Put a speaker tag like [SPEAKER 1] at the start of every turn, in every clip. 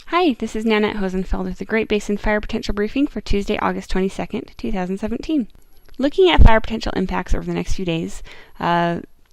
[SPEAKER 1] Hi, this is Nanette Hosenfeld with the Great Basin Fire Potential Briefing for Tuesday, August 22nd, 2017. Looking at fire potential impacts over the next few days,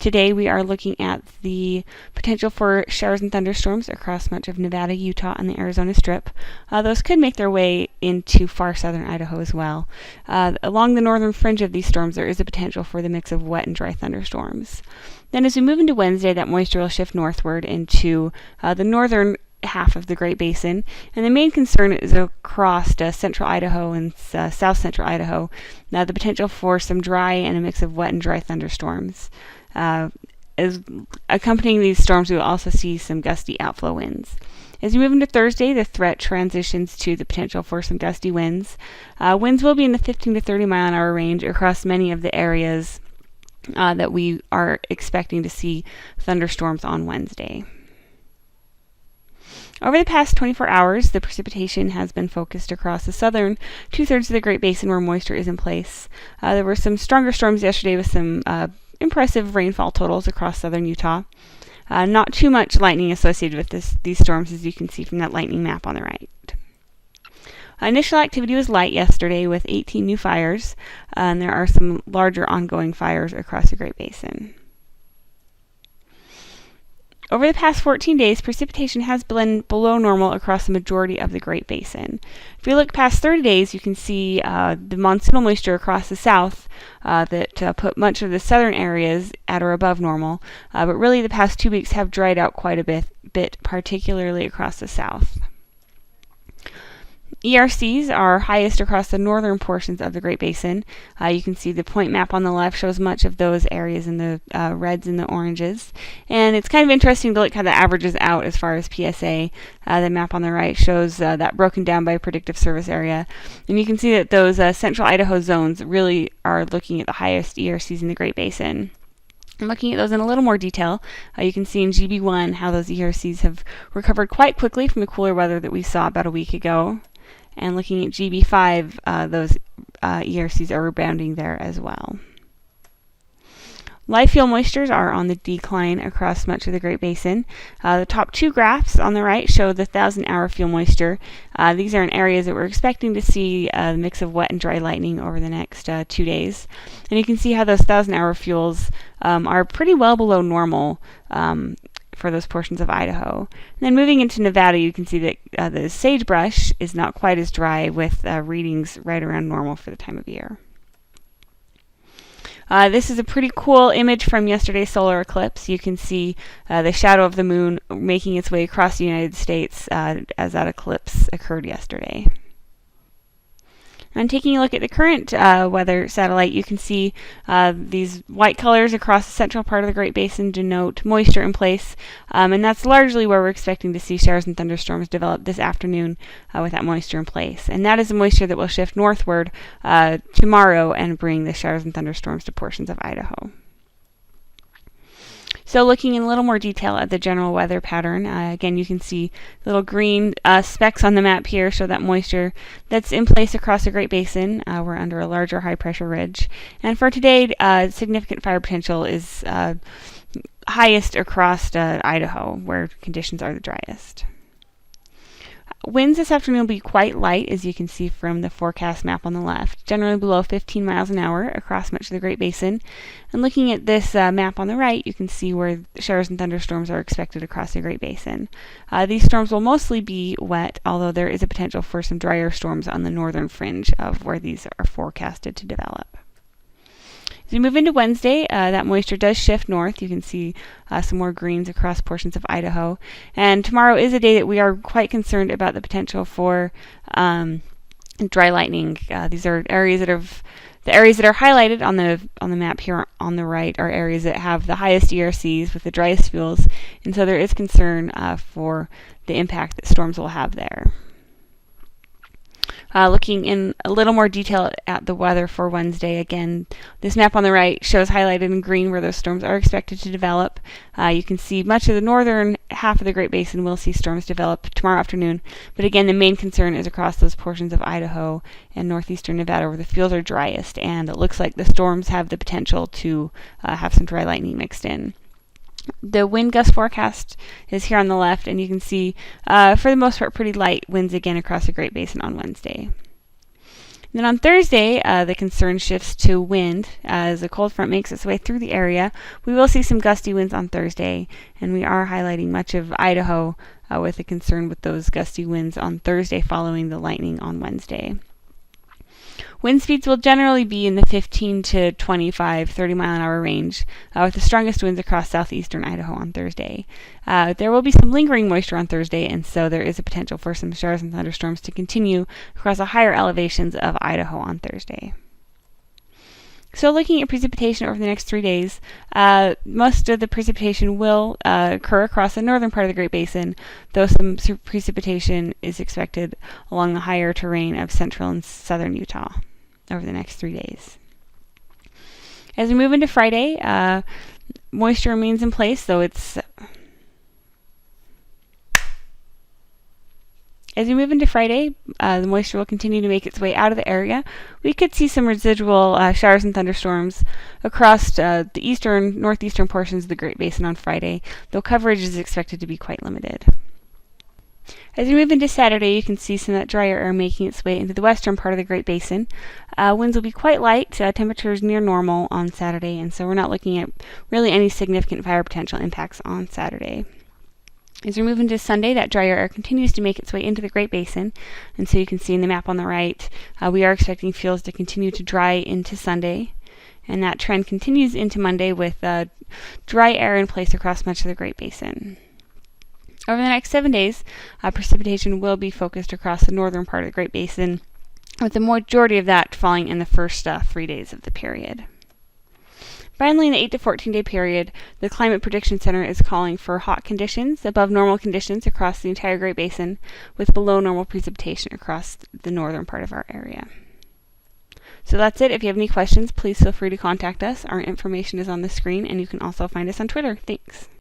[SPEAKER 1] today we are looking at the potential for showers and thunderstorms across much of Nevada, Utah, and the Arizona Strip. Those could make their way into far southern Idaho as well. Along the northern fringe of these storms, there is a potential for the mix of wet and dry thunderstorms. Then as we move into Wednesday, that moisture will shift northward into the northern half of the Great Basin, and the main concern is across central Idaho and south central Idaho. Now, the potential for some dry and a mix of wet and dry thunderstorms. As accompanying these storms, we will also see some gusty outflow winds. As we move into Thursday, the threat transitions to the potential for some gusty winds. Winds will be in the 15 to 30 mile an hour range across many of the areas that we are expecting to see thunderstorms on Wednesday. Over the past 24 hours, the precipitation has been focused across the southern two-thirds of the Great Basin where moisture is in place. There were some stronger storms yesterday with some impressive rainfall totals across southern Utah. Not too much lightning associated with these storms, as you can see from that lightning map on the right. Initial activity was light yesterday with 18 new fires, and there are some larger ongoing fires across the Great Basin. Over the past 14 days, precipitation has been below normal across the majority of the Great Basin. If we look past 30 days, you can see the monsoonal moisture across the south that put much of the southern areas at or above normal, but really the past 2 weeks have dried out quite a bit, particularly across the south. ERCs are highest across the northern portions of the Great Basin. You can see the point map on the left shows much of those areas in the reds and the oranges. And it's kind of interesting to look how that averages out as far as PSA. The map on the right shows that broken down by predictive service area. And you can see that those central Idaho zones really are looking at the highest ERCs in the Great Basin. And looking at those in a little more detail, you can see in GB1 how those ERCs have recovered quite quickly from the cooler weather that we saw about a week ago. And looking at GB5, those ERCs are rebounding there as well. Live fuel moistures are on the decline across much of the Great Basin. The top two graphs on the right show the 1,000-hour fuel moisture. These are in areas that we're expecting to see a mix of wet and dry lightning over the next 2 days. And you can see how those 1,000-hour fuels are pretty well below normal for those portions of Idaho. And then moving into Nevada, you can see that the sagebrush is not quite as dry, with readings right around normal for the time of year. This is a pretty cool image from yesterday's solar eclipse. You can see the shadow of the moon making its way across the United States as that eclipse occurred yesterday. And taking a look at the current weather satellite, you can see these white colors across the central part of the Great Basin denote moisture in place, and that's largely where we're expecting to see showers and thunderstorms develop this afternoon with that moisture in place. And that is the moisture that will shift northward tomorrow and bring the showers and thunderstorms to portions of Idaho. So looking in a little more detail at the general weather pattern, again, you can see little green specks on the map here show that moisture that's in place across the Great Basin. We're under a larger high-pressure ridge. And for today, significant fire potential is highest across Idaho, where conditions are the driest. Winds this afternoon will be quite light, as you can see from the forecast map on the left, generally below 15 miles an hour across much of the Great Basin. And looking at this map on the right, you can see where showers and thunderstorms are expected across the Great Basin. These storms will mostly be wet, although there is a potential for some drier storms on the northern fringe of where these are forecasted to develop. As we move into Wednesday, that moisture does shift north. You can see some more greens across portions of Idaho. And tomorrow is a day that we are quite concerned about the potential for dry lightning. These are areas that are highlighted on the map here on the right are areas that have the highest ERCs with the driest fuels, and so there is concern for the impact that storms will have there. Looking in a little more detail at the weather for Wednesday, again, this map on the right shows highlighted in green where those storms are expected to develop. You can see much of the northern half of the Great Basin will see storms develop tomorrow afternoon, but again, the main concern is across those portions of Idaho and northeastern Nevada where the fuels are driest, and it looks like the storms have the potential to have some dry lightning mixed in. The wind gust forecast is here on the left, and you can see, for the most part, pretty light winds again across the Great Basin on Wednesday. Then on Thursday, the concern shifts to wind. As a cold front makes its way through the area, we will see some gusty winds on Thursday, and we are highlighting much of Idaho with a concern with those gusty winds on Thursday following the lightning on Wednesday. Wind speeds will generally be in the 15 to 25, 30 mile an hour range, with the strongest winds across southeastern Idaho on Thursday. There will be some lingering moisture on Thursday, and so there is a potential for some showers and thunderstorms to continue across the higher elevations of Idaho on Thursday. So looking at precipitation over the next 3 days, most of the precipitation will occur across the northern part of the Great Basin, though some precipitation is expected along the higher terrain of central and southern Utah over the next 3 days. As we move into Friday, moisture remains in place, though it's As we move into Friday, the moisture will continue to make its way out of the area. We could see some residual showers and thunderstorms across the northeastern portions of the Great Basin on Friday, though coverage is expected to be quite limited. As we move into Saturday, you can see some of that drier air making its way into the western part of the Great Basin. Winds will be quite light, temperatures near normal on Saturday, and so we're not looking at really any significant fire potential impacts on Saturday. As we move into Sunday, that drier air continues to make its way into the Great Basin, and so you can see in the map on the right, we are expecting fields to continue to dry into Sunday, and that trend continues into Monday with dry air in place across much of the Great Basin. Over the next 7 days, precipitation will be focused across the northern part of the Great Basin, with the majority of that falling in the first 3 days of the period. Finally, in the 8 to 14 day period, the Climate Prediction Center is calling for hot conditions, above normal conditions across the entire Great Basin, with below normal precipitation across the northern part of our area. So that's it. If you have any questions, please feel free to contact us. Our information is on the screen, and you can also find us on Twitter. Thanks.